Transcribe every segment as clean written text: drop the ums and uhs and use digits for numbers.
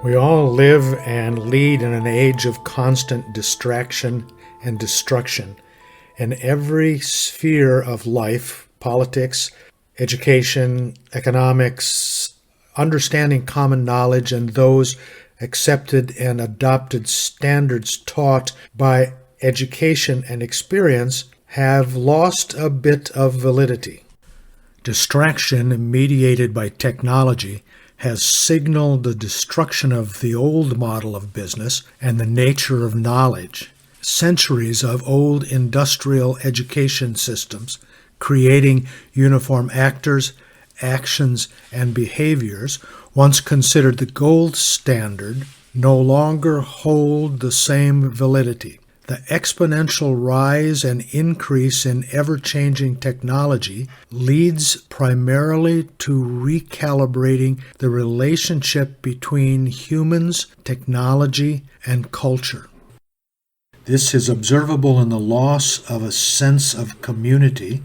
We all live and lead in an age of constant distraction and destruction. In every sphere of life, politics, education, economics, understanding common knowledge, and those accepted and adopted standards taught by education and experience have lost a bit of validity. Distraction mediated by technology has signaled the destruction of the old model of business and the nature of knowledge. Centuries of old industrial education systems, creating uniform actors, actions, and behaviors, once considered the gold standard, no longer hold the same validity. The exponential rise and increase in ever-changing technology leads primarily to recalibrating the relationship between humans, technology, and culture. This is observable in the loss of a sense of community,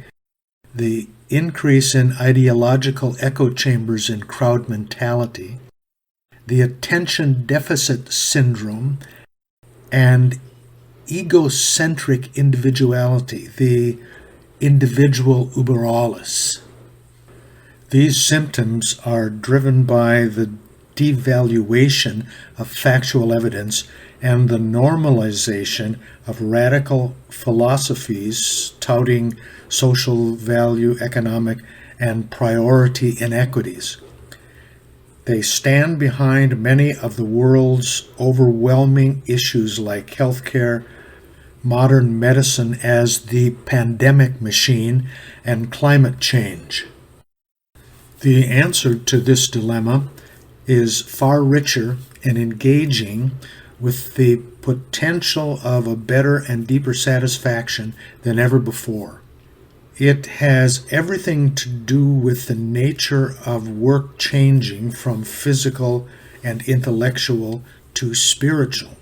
the increase in ideological echo chambers in crowd mentality, the attention deficit syndrome, and egocentric individuality, the individual uber alles. These symptoms are driven by the devaluation of factual evidence and the normalization of radical philosophies touting social value, economic, and priority inequities. They stand behind many of the world's overwhelming issues like healthcare, modern medicine as the pandemic machine, and climate change. The answer to this dilemma is far richer and engaging, with the potential of a better and deeper satisfaction than ever before. It has everything to do with the nature of work changing from physical and intellectual to spiritual.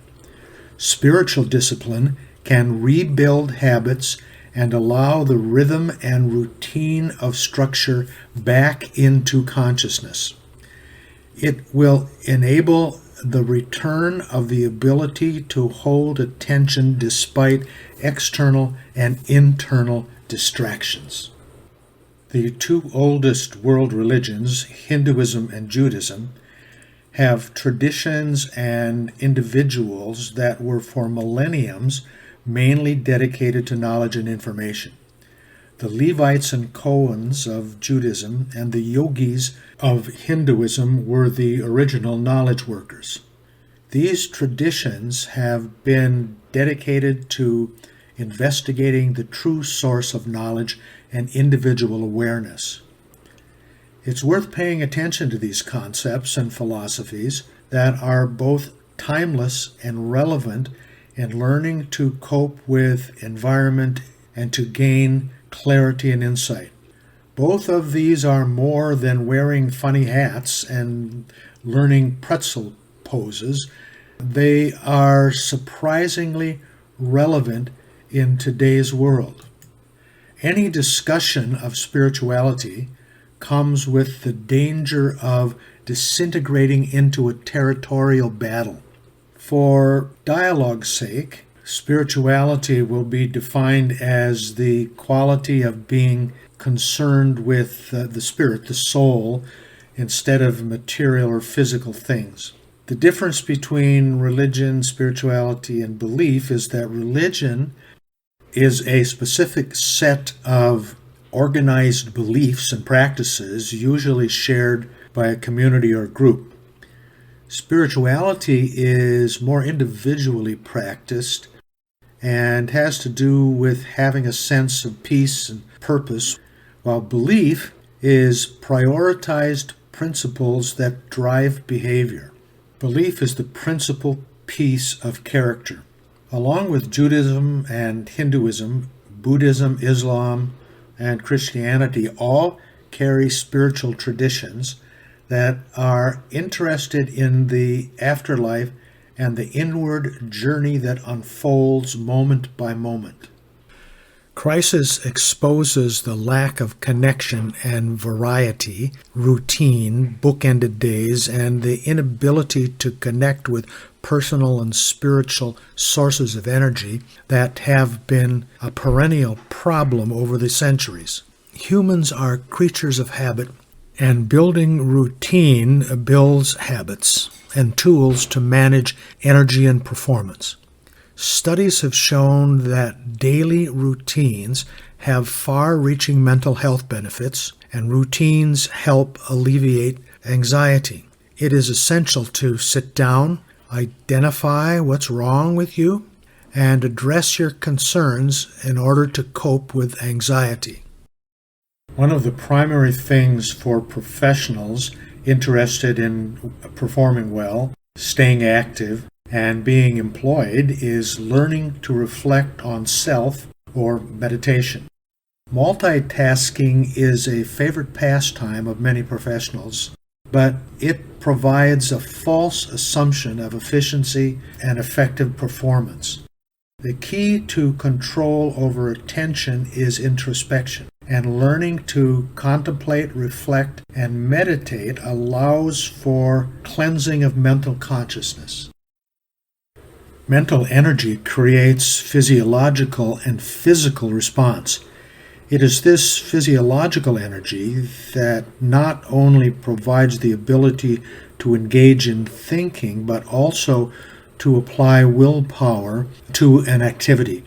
Spiritual discipline can rebuild habits and allow the rhythm and routine of structure back into consciousness. It will enable the return of the ability to hold attention despite external and internal distractions. The two oldest world religions, Hinduism and Judaism, have traditions and individuals that were for millenniums mainly dedicated to knowledge and information. The Levites and Kohens of Judaism and the yogis of Hinduism were the original knowledge workers. These traditions have been dedicated to investigating the true source of knowledge and individual awareness. It's worth paying attention to these concepts and philosophies that are both timeless and relevant in learning to cope with environment and to gain clarity and insight. Both of these are more than wearing funny hats and learning pretzel poses. They are surprisingly relevant in today's world. Any discussion of spirituality comes with the danger of disintegrating into a territorial battle. For dialogue's sake, spirituality will be defined as the quality of being concerned with the spirit, the soul, instead of material or physical things. The difference between religion, spirituality, and belief is that religion is a specific set of organized beliefs and practices, usually shared by a community or group. Spirituality is more individually practiced and has to do with having a sense of peace and purpose, while belief is prioritized principles that drive behavior. Belief is the principal piece of character. Along with Judaism and Hinduism, Buddhism, Islam, and Christianity all carry spiritual traditions that are interested in the afterlife and the inward journey that unfolds moment by moment. Crisis exposes the lack of connection and variety, routine, bookended days, and the inability to connect with personal and spiritual sources of energy that have been a perennial problem over the centuries. Humans are creatures of habit, and building routine builds habits and tools to manage energy and performance. Studies have shown that daily routines have far-reaching mental health benefits, and routines help alleviate anxiety. It is essential to sit down, identify what's wrong with you, and address your concerns in order to cope with anxiety. One of the primary things for professionals interested in performing well, staying active, and being employed is learning to reflect on self or meditation. Multitasking is a favorite pastime of many professionals, but it provides a false assumption of efficiency and effective performance. The key to control over attention is introspection, and learning to contemplate, reflect, and meditate allows for cleansing of mental consciousness. Mental energy creates physiological and physical response. It is this physiological energy that not only provides the ability to engage in thinking, but also to apply willpower to an activity.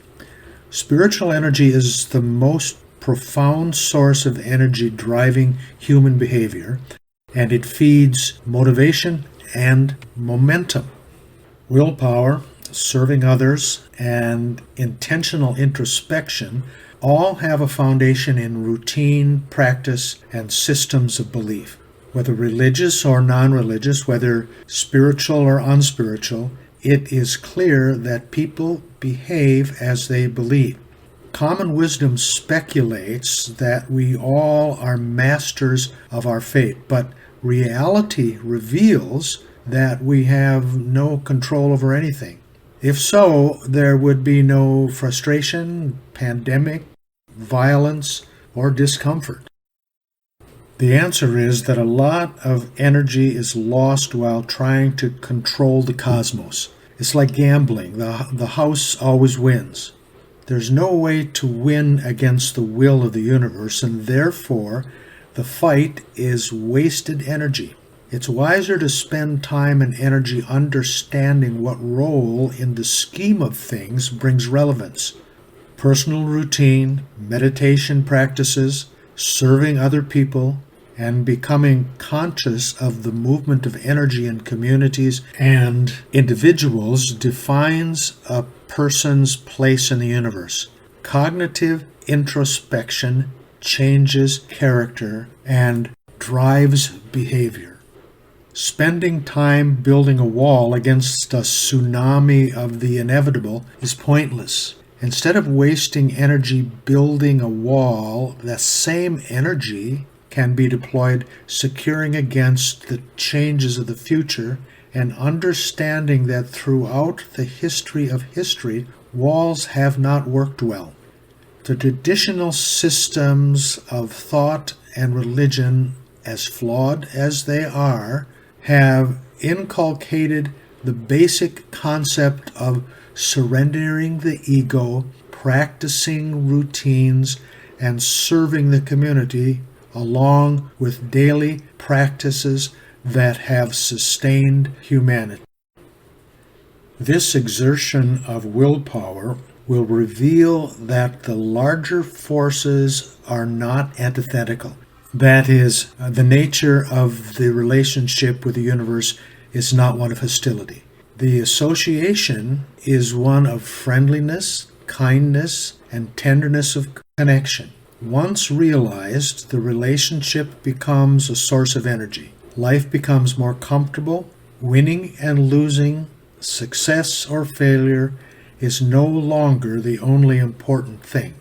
Spiritual energy is the most profound source of energy driving human behavior, and it feeds motivation and momentum. Willpower, serving others, and intentional introspection all have a foundation in routine, practice, and systems of belief. Whether religious or non-religious, whether spiritual or unspiritual, it is clear that people behave as they believe. Common wisdom speculates that we all are masters of our fate, but reality reveals that we have no control over anything. If so, there would be no frustration, pandemic, violence, or discomfort. The answer is that a lot of energy is lost while trying to control the cosmos. It's like gambling. The house always wins. There's no way to win against the will of the universe, and therefore the fight is wasted energy. It's wiser to spend time and energy understanding what role in the scheme of things brings relevance. Personal routine, meditation practices, serving other people, and becoming conscious of the movement of energy in communities and individuals defines a person's place in the universe. Cognitive introspection changes character and drives behavior. Spending time building a wall against a tsunami of the inevitable is pointless. Instead of wasting energy building a wall, the same energy can be deployed securing against the changes of the future and understanding that throughout the history of history, walls have not worked well. The traditional systems of thought and religion, as flawed as they are, have inculcated the basic concept of surrendering the ego, practicing routines, and serving the community, along with daily practices that have sustained humanity. This exertion of willpower will reveal that the larger forces are not antithetical. That is, the nature of the relationship with the universe is not one of hostility. The association is one of friendliness, kindness, and tenderness of connection. Once realized, the relationship becomes a source of energy. Life becomes more comfortable. Winning and losing, success or failure, is no longer the only important thing.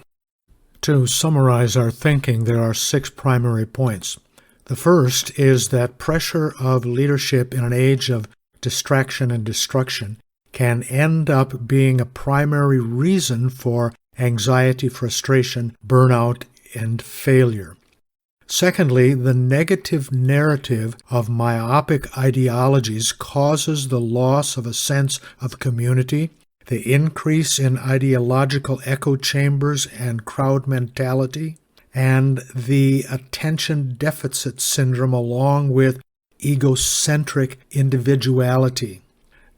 To summarize our thinking, there are 6 primary points. The first is that pressure of leadership in an age of distraction and destruction can end up being a primary reason for anxiety, frustration, burnout, and failure. Secondly, the negative narrative of myopic ideologies causes the loss of a sense of community, the increase in ideological echo chambers and crowd mentality, and the attention deficit syndrome along with egocentric individuality.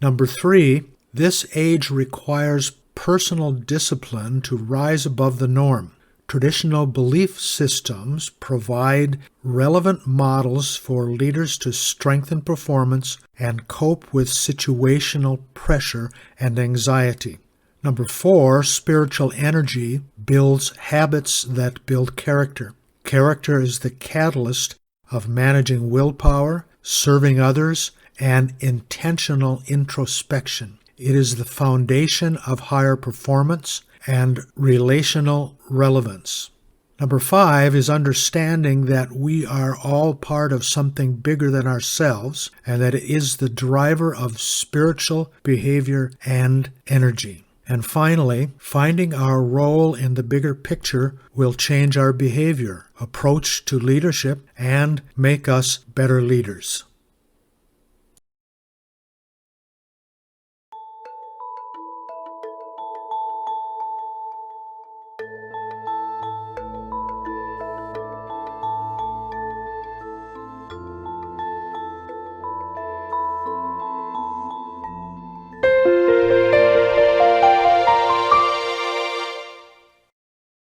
Number 3, this age requires personal discipline to rise above the norm. Traditional belief systems provide relevant models for leaders to strengthen performance and cope with situational pressure and anxiety. Number 4, spiritual energy builds habits that build character. Character is the catalyst of managing willpower, serving others, and intentional introspection. It is the foundation of higher performance and relational relevance. Number 5 is understanding that we are all part of something bigger than ourselves and that it is the driver of spiritual behavior and energy. And finally, finding our role in the bigger picture will change our behavior, approach to leadership, and make us better leaders.